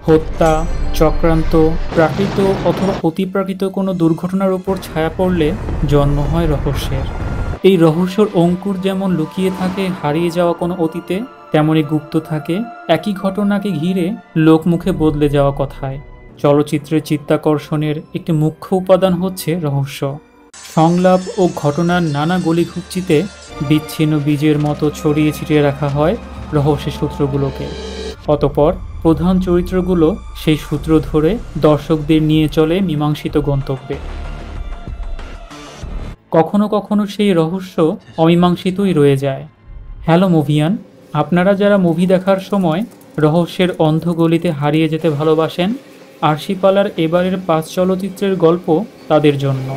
হত্যা, চক্রান্ত, প্রাকৃত অথবা অতিপ্রাকৃত কোনো দুর্ঘটনার উপর ছায়া পড়লে জন্ম হয় রহস্যের। এই রহস্যর অঙ্কুর যেমন লুকিয়ে থাকে হারিয়ে যাওয়া কোনো অতীতে, তেমনই গুপ্ত থাকে একই ঘটনাকে ঘিরে লোকমুখে বদলে যাওয়া কথায়। চলচ্চিত্রের চিত্তাকর্ষণের একটি মুখ্য উপাদান হচ্ছে রহস্য। সংলাপ ও ঘটনার নানা গলিঘুপচিতে বিচ্ছিন্ন বীজের মতো ছড়িয়ে ছিটিয়ে রাখা হয় রহস্যের সূত্রগুলোকে। অতঃপর প্রধান চরিত্রগুলো সেই সূত্র ধরে দর্শকদের নিয়ে চলে মীমাংসিত গন্তব্যে। কখনো কখনো সেই রহস্য অমীমাংসিতই রয়ে যায়। হ্যালো মুভিয়ান, আপনারা যারা মুভি দেখার সময় রহস্যের অন্ধগলিতে হারিয়ে যেতে ভালোবাসেন, আরশিপালার এবারের 5 চলচ্চিত্রের গল্প তাদের জন্য।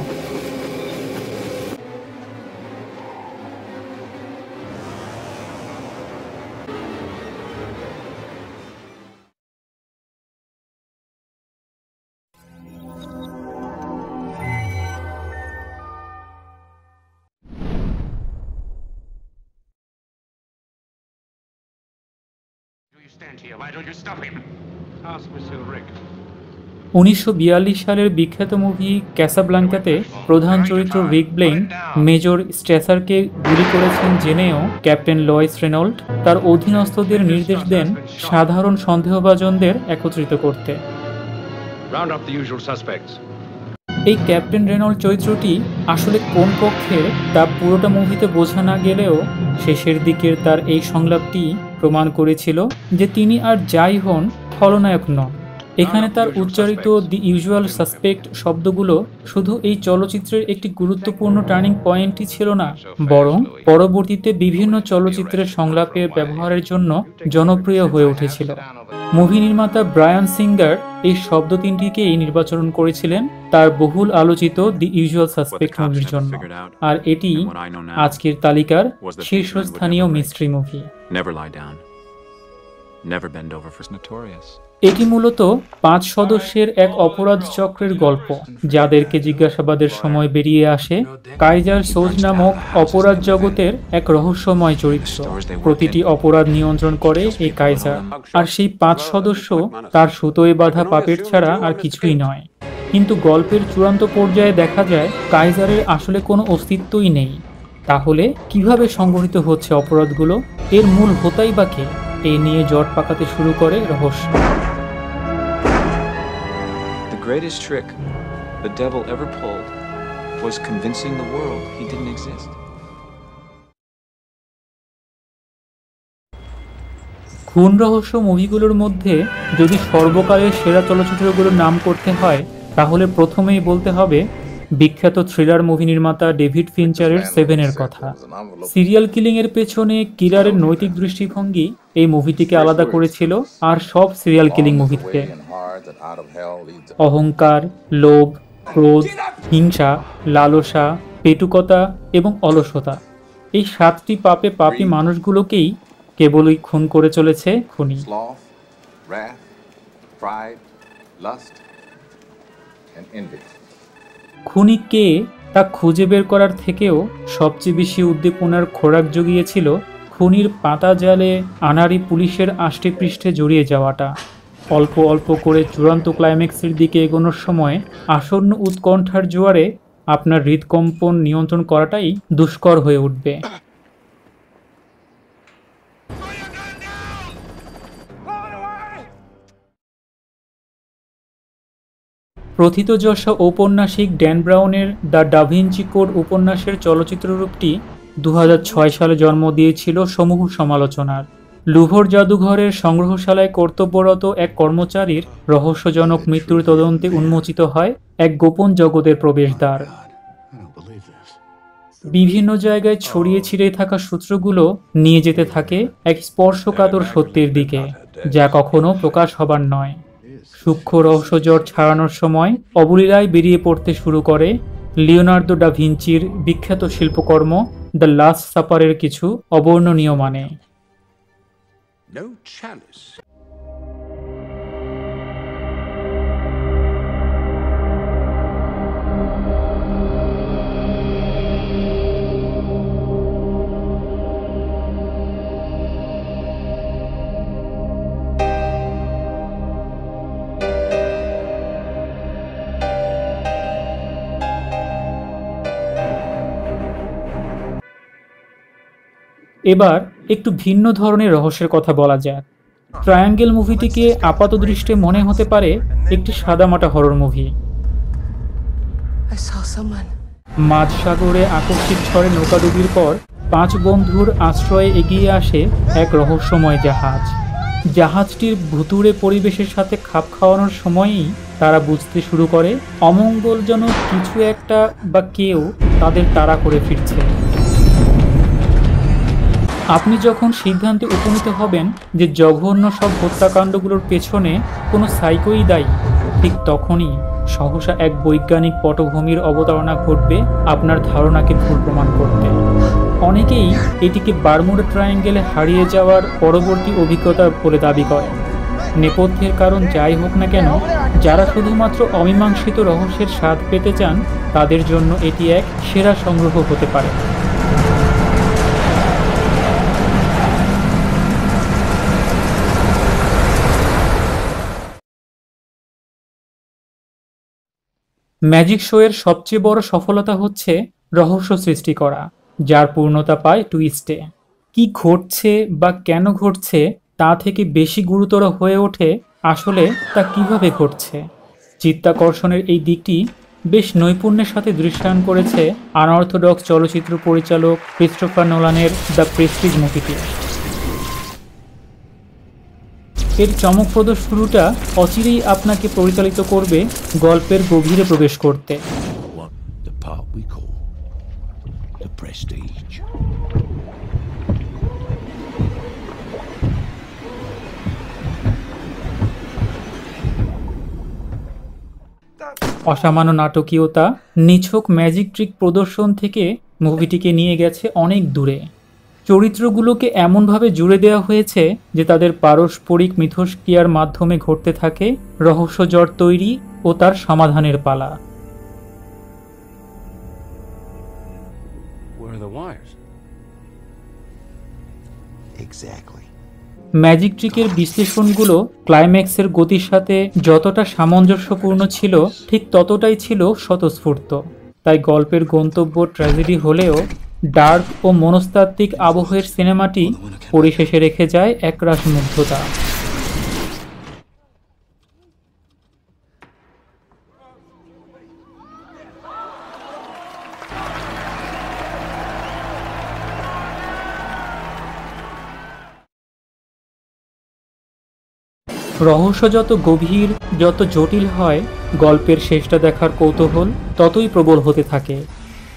You stand here. Why don't you stop him? Ask Monsieur Rick. 1942 সালের বিখ্যাত মুভি ক্যাসাব্লাঙ্কাতে প্রধান চরিত্র রিক ব্লেইন মেজর স্ট্রেসারকে গুলি করেছেন জেনেও ক্যাপ্টেন লয়েস রেনল্ড তার অধীনস্থদের নির্দেশ দেন সাধারণ সন্দেহভাজনদের একত্রিত করতে। Round up the usual suspects. এই ক্যাপ্টেন রেনল্ড চরিত্রটি আসলে কোন পক্ষের তা পুরোটা মুভিতে বোঝা না গেলেও শেষের দিকের তার এই সংলাপটি প্রমাণ করেছিল যে তিনি আর যাই হন খলনায়ক নন। এখানে তার উচ্চারিত দি ইউজুয়াল সাসপেক্ট শব্দগুলো শুধু এই চলচ্চিত্রের একটি গুরুত্বপূর্ণ টার্নিং পয়েন্টই ছিল না, বরং পরবর্তীতে বিভিন্ন চলচ্চিত্রের সংলাপের ব্যবহারের জন্য জনপ্রিয় হয়ে উঠেছিল। মুভি নির্মাতা ব্রায়ান সিঙ্গার এই শব্দ তিনটিকেই নির্বাচন করেছিলেন তার বহুল আলোচিত দি ইউজুয়াল সাসপেক্ট মুভির জন্য, আর এটি আজকের তালিকার শীর্ষস্থানীয় মিস্ট্রি মুভি। এটি মূলত 5 সদস্যের এক অপরাধ চক্রের গল্প, যাদেরকে জিজ্ঞাসাবাদের সময় বেরিয়ে আসে কাইজার সোজ নামক অপরাধ জগতের এক রহস্যময় চরিত্র। প্রতিটি অপরাধ নিয়ন্ত্রণ করে এই কাইজার, আর সেই 5 সদস্য তার সুতোয় বাঁধা পাপেট ছাড়া আর কিছুই নয়। কিন্তু গল্পের চূড়ান্ত পর্যায়ে দেখা যায় কাইজারের আসলে কোনো অস্তিত্বই নেই। তাহলে কিভাবে সংগঠিত হচ্ছে অপরাধগুলো, এর মূল হোতাই বা কে, এই নিয়ে জট পাকাতে শুরু করে রহস্য। The greatest trick the devil ever pulled was convincing the world he didn't exist. খুন রহস্য মুভিগুলোর মধ্যে যদি সর্বকালের সেরা চলচ্চিত্রগুলোর নাম করতে হয়, তাহলে প্রথমেই বলতে হবে বিখ্যাত থ্রিলার মুভি নির্মাতা ডেভিড ফিঞ্চারের 7-এর কথা। সিরিয়াল কিলিং এর পেছনে কিলারের নৈতিক দৃষ্টিভঙ্গি এই মুভিটিকে আলাদা করেছিল আর সব সিরিয়াল কিলিং মুভি থেকে। অহংকার, লোভ, ক্রোধ, হিংসা, লালসা, পেটুকতা এবং অলসতা, এই 7টি পাপে পাপী মানুষগুলোকেই কেবলই খুন করে চলেছে খুনি। খুনি কে তা খুঁজে বের করার থেকেও সবচেয়ে বেশি উদ্দীপনার খোরাক জুগিয়েছিল খুনির পাতা জালে আনাড়ি পুলিশের আষ্টে পৃষ্ঠে জড়িয়ে যাওয়াটা। অল্প অল্প করে চূড়ান্ত ক্লাইম্যাক্সের দিকে এগোনোর সময় আসন্ন উৎকণ্ঠার জোয়ারে আপনার হৃদকম্পন নিয়ন্ত্রণ করাটাই দুষ্কর হয়ে উঠবে। প্রথিতযশা ঔপন্যাসিক ড্যান ব্রাউনের দ্য ডাভিঞ্চি কোড উপন্যাসের চলচ্চিত্র রূপটি 2006 সালে জন্ম দিয়েছিল সমূহ সমালোচনার। লুভর জাদুঘরের সংগ্রহশালায় কর্তব্যরত এক কর্মচারীর রহস্যজনক মৃত্যুর তদন্তে উন্মোচিত হয় এক গোপন জগতের প্রবেশদ্বার। বিভিন্ন জায়গায় ছড়িয়ে ছিটিয়ে থাকা সূত্রগুলো নিয়ে যেতে থাকে এক স্পর্শকাতর সত্যের দিকে, যা কখনো প্রকাশ হবার নয়। সূক্ষ্ম রহস্যজট ছাড়ানোর সময় অবলীলায় বেরিয়ে পড়তে শুরু করে লিওনার্দো ডা ভিঞ্চির বিখ্যাত শিল্পকর্ম দ্য লাস্ট সাপারের কিছু অবর্ণনীয় মানে। এবার একটু ভিন্ন ধরনের রহস্যের কথা বলা যাক। ট্রায়াঙ্গেল মুভিটিকে আপাতদৃষ্টে মনে হতে পারে একটি সাদামাটা horror movie. I saw someone. মাঝ সাগরে আকস্মিক ঝড়ে নৌকাডুবির পর 5 বন্ধুর আশ্রয়ে এগিয়ে আসে এক রহস্যময় জাহাজ। জাহাজটির ভুতুড়ে পরিবেশের সাথে খাপ খাওয়ানোর সময়ই তারা বুঝতে শুরু করে অমঙ্গলজনক কিছু একটা বা কেউ তাদের তাড়া করে ফিরছে। আপনি যখন সিদ্ধান্তে উপনীত হবেন যে জঘন্য সব হত্যাকাণ্ডগুলোর পেছনে কোনো সাইকোই দায়ী, ঠিক তখনই সহসা এক বৈজ্ঞানিক পটভূমির অবতারণা ঘটবে আপনার ধারণাকে ভুল প্রমাণ করতে। অনেকেই এটিকে বারমুডা ট্রায়াঙ্গেলে হারিয়ে যাওয়ার পরবর্তী অভিজ্ঞতা বলে দাবি করেন। নেপথ্যের কারণ যাই হোক না কেন, যারা শুধুমাত্র অমীমাংসিত রহস্যের স্বাদ পেতে চান তাদের জন্য এটি এক সেরা সংগ্রহ হতে পারে। ম্যাজিক শো এর সবচেয়ে বড় সফলতা হচ্ছে রহস্য সৃষ্টি করা, যার পূর্ণতা পায় টুইস্টে। কি ঘটছে বা কেন ঘটছে তা থেকে বেশি গুরুতর হয়ে ওঠে আসলে তা কিভাবে ঘটছে। চিত্তাকর্ষণের এই দিকটি বেশ নৈপুণ্যের সাথে দৃশ্যায়ন করেছে আনঅর্থোডক্স চলচ্চিত্র পরিচালক ক্রিস্টোফার নোলানের দ্য প্রেস্টিজ মুভিটি। এর চমকপ্রদ শুরুটা অচিরেই আপনাকে পরিচালিত করবে গল্পের গভীরে প্রবেশ করতে। The part we call the prestige. অসামান্য নাটকীয়তা, নিছক ম্যাজিক ট্রিক প্রদর্শন থেকে মুভিটিকে নিয়ে গেছে অনেক দূরে। চরিত্রগুলোকে এমনভাবে জুড়ে দেওয়া হয়েছে যে তাদের পারস্পরিক মিথস্ক্রিয়ার মাধ্যমে ঘটতে থাকে রহস্যজট তৈরি ও তার সমাধানের পালা। Where are the wires? Exactly. Magic ট্রিকের বিশ্লেষণগুলো ক্লাইম্যাক্সের গতির সাথে যতটা সামঞ্জস্যপূর্ণ ছিল ঠিক ততটাই ছিল স্বতঃস্ফূর্ত। তাই গল্পের গন্তব্য ট্র্যাজেডি হলেও ডার্ক ও মনস্তাত্ত্বিক আবহের সিনেমাটি পরিশেষে রেখে যায় একরাশ মুগ্ধতা। রহস্য যত গভীর, যত জটিল হয়, গল্পের শেষটা দেখার কৌতূহল ততই প্রবল হতে থাকে।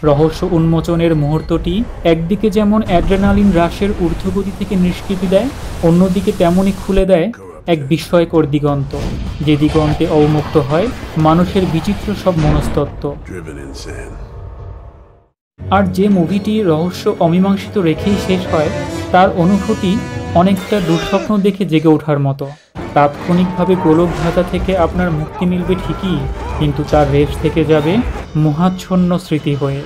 রহস্য উন্মোচনের মুহূর্তটি একদিকে যেমন অ্যাড্রেনালিন হ্রাসের ঊর্ধ্বগতি থেকে নিষ্কৃতি দেয়, অন্যদিকে তেমনই খুলে দেয় এক বিস্ময়কর দিগন্ত, যে দিগন্তে অবমুক্ত হয় মানুষের বিচিত্র সব মনস্তত্ত্ব। আর যে মুভিটি রহস্য অমীমাংসিত রেখেই শেষ হয়, তার অনুভূতি অনেকটা দুঃস্বপ্ন দেখে জেগে ওঠার মতো। তাৎক্ষণিকভাবে গোলকধাতা থেকে আপনার মুক্তি মিলবে ঠিকই, কিন্তু তার রেশ থেকে যাবে মোহাচ্ছন্ন স্মৃতি হয়ে।